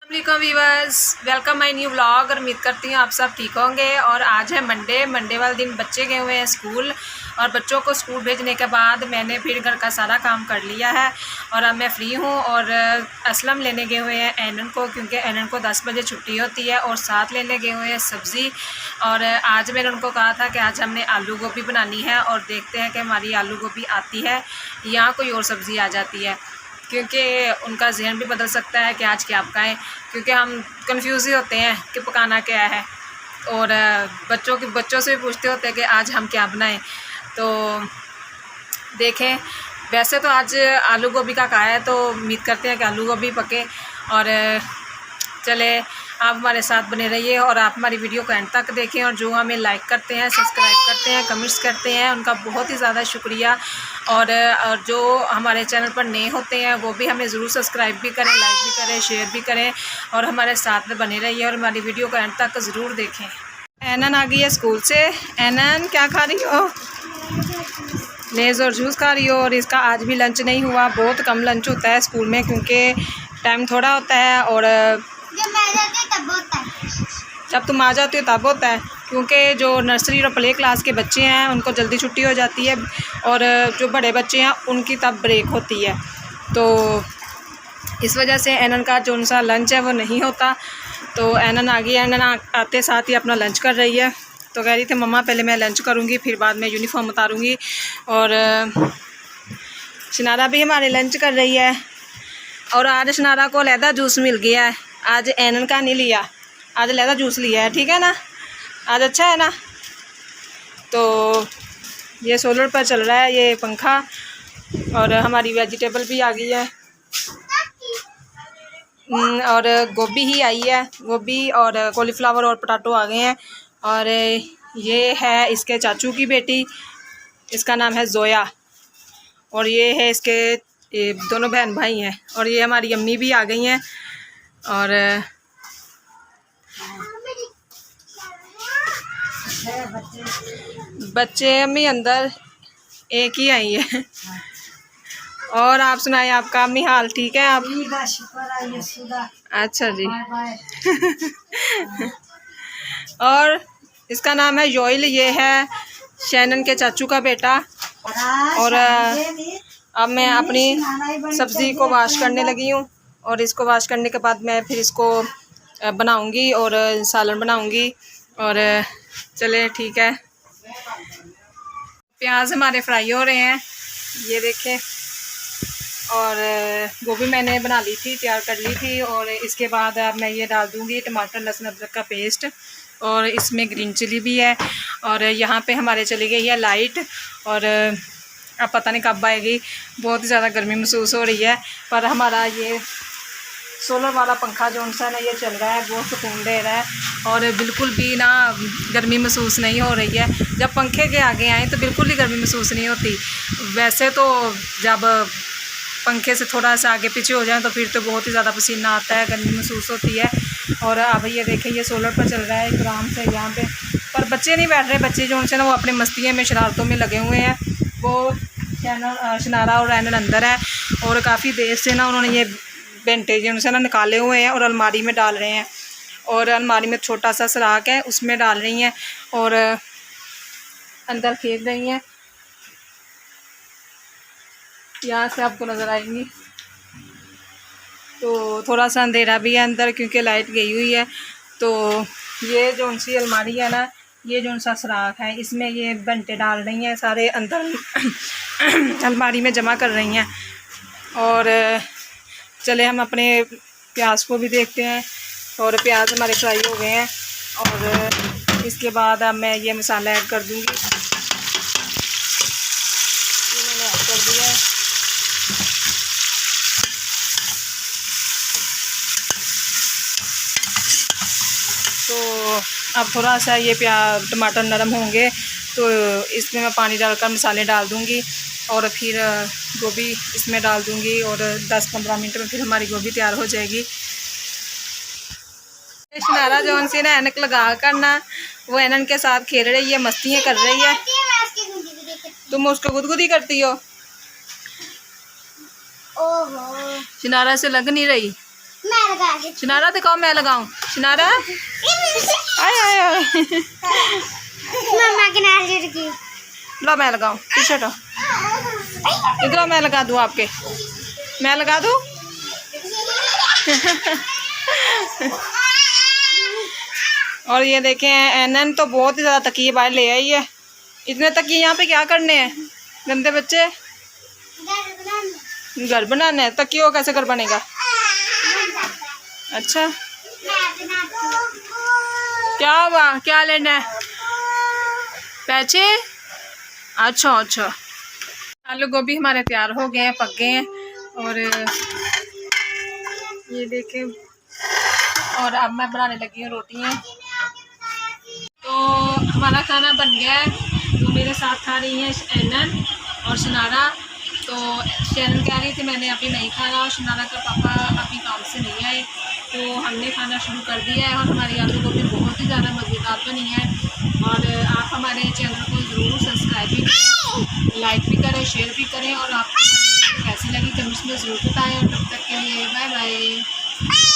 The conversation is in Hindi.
अस्सलाम viewers, welcome my new vlog. और उम्मीद करती हूँ आप सब ठीक होंगे। और आज है मंडे वाले दिन बच्चे गए हुए हैं स्कूल, और बच्चों को स्कूल भेजने के बाद मैंने फिर घर का सारा काम कर लिया है और अब मैं फ्री हूँ। और असलम लेने गए हुए हैं एनन को, क्योंकि एनन को 10 बजे छुट्टी होती है, और साथ लेने गए हुए हैं सब्ज़ी। और आज मैंने उनको कहा था कि आज हमने आलू गोभी बनानी है, और देखते हैं कि हमारी आलू गोभी आती है या कोई और सब्ज़ी आ जाती है, क्योंकि उनका जहन भी बदल सकता है कि आज क्या पकाएं, क्योंकि हम कंफ्यूज ही होते हैं कि पकाना क्या है। और बच्चों से भी पूछते होते हैं कि आज हम क्या बनाएं। तो देखें, वैसे तो आज आलू गोभी का कहा है, तो उम्मीद करते हैं कि आलू गोभी पके। और चले, आप हमारे साथ बने रहिए और आप हमारी वीडियो को एंड तक देखें। और जो हमें लाइक करते हैं, सब्सक्राइब करते हैं, कमेंट्स करते हैं, उनका बहुत ही ज़्यादा शुक्रिया। और जो हमारे चैनल पर नए होते हैं वो भी हमें ज़रूर सब्सक्राइब भी करें, लाइक भी करें, शेयर भी करें, और हमारे साथ में बने रहिए और हमारी वीडियो को एंड तक ज़रूर देखें। एनन आ गई है स्कूल से। एनन, क्या खा रही हो? लेज़ और जूस खा रही हो। और इसका आज भी लंच नहीं हुआ, बहुत कम लंच होता है स्कूल में, क्योंकि टाइम थोड़ा होता है। और जब तुम आ जाती हो तब होता है, क्योंकि जो नर्सरी और प्ले क्लास के बच्चे हैं उनको जल्दी छुट्टी हो जाती है, और जो बड़े बच्चे हैं उनकी तब ब्रेक होती है। तो इस वजह से एनन का जो उनका लंच है वो नहीं होता। तो एनन आ गई। एनन आते साथ ही अपना लंच कर रही है। तो कह रही थी मम्मा पहले मैं लंच करूँगी, फिर बाद में यूनिफॉर्म उतारूँगी। और शनारा भी हमारे लंच कर रही है। और आज शनारा को अलहदा जूस मिल गया है, आज एनन का नहीं लिया, आज अलहदा जूस लिया है। ठीक है ना, आज अच्छा है ना। तो ये सोलर पर चल रहा है ये पंखा। और हमारी वेजिटेबल भी आ गई है, और गोभी ही आई है, गोभी और कॉलीफ्लावर और पोटैटो आ गए हैं। और ये है इसके चाचू की बेटी, इसका नाम है जोया। और ये है इसके, ये दोनों बहन भाई हैं। और ये हमारी अम्मी भी आ गई हैं। और बच्चे अम्मी अंदर, एक ही आई है। और आप सुनाए, आपका अम्मी हाल ठीक है? आप अच्छा जी। और इसका नाम है योइल, ये है शैनन के चाचू का बेटा। और अब मैं अपनी सब्ज़ी को वॉश करने लगी हूँ, और इसको वॉश करने के बाद मैं फिर इसको बनाऊंगी और सालन बनाऊंगी। और चले ठीक है। प्याज हमारे फ्राई हो रहे हैं, ये देखें। और गोभी मैंने बना ली थी, तैयार कर ली थी। और इसके बाद अब मैं ये डाल दूँगी टमाटर लहसुन अदरक का पेस्ट, और इसमें ग्रीन चिली भी है। और यहाँ पे हमारे चली गई है लाइट, और अब पता नहीं कब आएगी। बहुत ही ज़्यादा गर्मी महसूस हो रही है, पर हमारा ये सोलर वाला पंखा जो उनसा ना ये चल रहा है, बहुत सुकून दे रहा है, और बिल्कुल भी ना गर्मी महसूस नहीं हो रही है। जब पंखे के आगे आएँ तो बिल्कुल ही गर्मी महसूस नहीं होती। वैसे तो जब पंखे से थोड़ा सा आगे पीछे हो जाए तो फिर तो बहुत ही ज़्यादा पसीना आता है, गर्मी महसूस होती है। और अब ये देखें, ये सोलर पर चल रहा है आराम से यहाँ पे। पर बच्चे नहीं बैठ रहे, बच्चे जो उनसे ना वो अपने मस्तियों में शरारतों में लगे हुए हैं। वो शनारा और एनन अंदर है, और काफ़ी देर से ना उन्होंने ये बेंटे उनसे ना निकाले हुए हैं और अलमारी में डाल रहे हैं। और अलमारी में छोटा सा सराख है, उसमें डाल रही हैं और अंदर फेंक रही हैं। यहाँ से आपको नज़र आएंगी। तो थोड़ा सा अंधेरा भी है अंदर, क्योंकि लाइट गई हुई है। तो ये जो उनसी अलमारी है ना, ये जो उनसा सराख है, इसमें ये घंटे डाल रही हैं, सारे अंदर अलमारी में जमा कर रही हैं। और चले हम अपने प्याज को भी देखते हैं। और प्याज हमारे फ्राई हो गए हैं, और इसके बाद अब मैं ये मसाला ऐड कर दूँगी। मैंने ऐड कर दिया है। तो अब थोड़ा सा ये टमाटर नरम होंगे तो इसमें मैं पानी डालकर मसाले डाल दूँगी, और फिर गोभी इसमें डाल दूँगी, और 10-15 मिनट में फिर हमारी गोभी तैयार हो जाएगी। शनारा जौन सी ना ऐनक लगा कर ना वो एनन के साथ खेल रही है, मस्तियाँ कर रही है। तुम उसको गुदगुदी करती हो। शनारा से लग नहीं रही। शिनारा दिखाओ, मैं लगाऊं। शिनारा आए आए आए लो मैं लगाऊं, पीछे हटो। इधर मैं लगा दूं आपके, मैं लगा दूं। और ये देखें एनन तो बहुत ही ज़्यादा तकिए बाहर ले आई है। इतने तकिए यहाँ पे क्या करने हैं गंदे बच्चे? घर बनाना है। तकियों कैसे घर बनेगा? अच्छा क्या हुआ, क्या लेना है? पैसे? अच्छा अच्छा। आलू गोभी हमारे तैयार हो गए हैं, पक गए हैं। और ये देखें, और अब मैं बनाने लगी हूँ रोटियाँ। तो हमारा खाना बन गया है। तो मेरे साथ खा रही हैं एनन और शनारा। तो शैनन कह रही थी मैंने अभी नहीं खाना, और शनारा का पापा अभी काम से नहीं आए, तो हमने खाना शुरू कर दिया है। और हमारी आलू गोभी बहुत ही ज़्यादा मज़ेदार बनी है। और आप हमारे चैनल को ज़रूर सब्सक्राइब भी करें, लाइक भी करें, शेयर भी करें। और आपको कैसी लगी कमेंट्स में ज़रूर बताएं। और तब तक के लिए बाय बाय।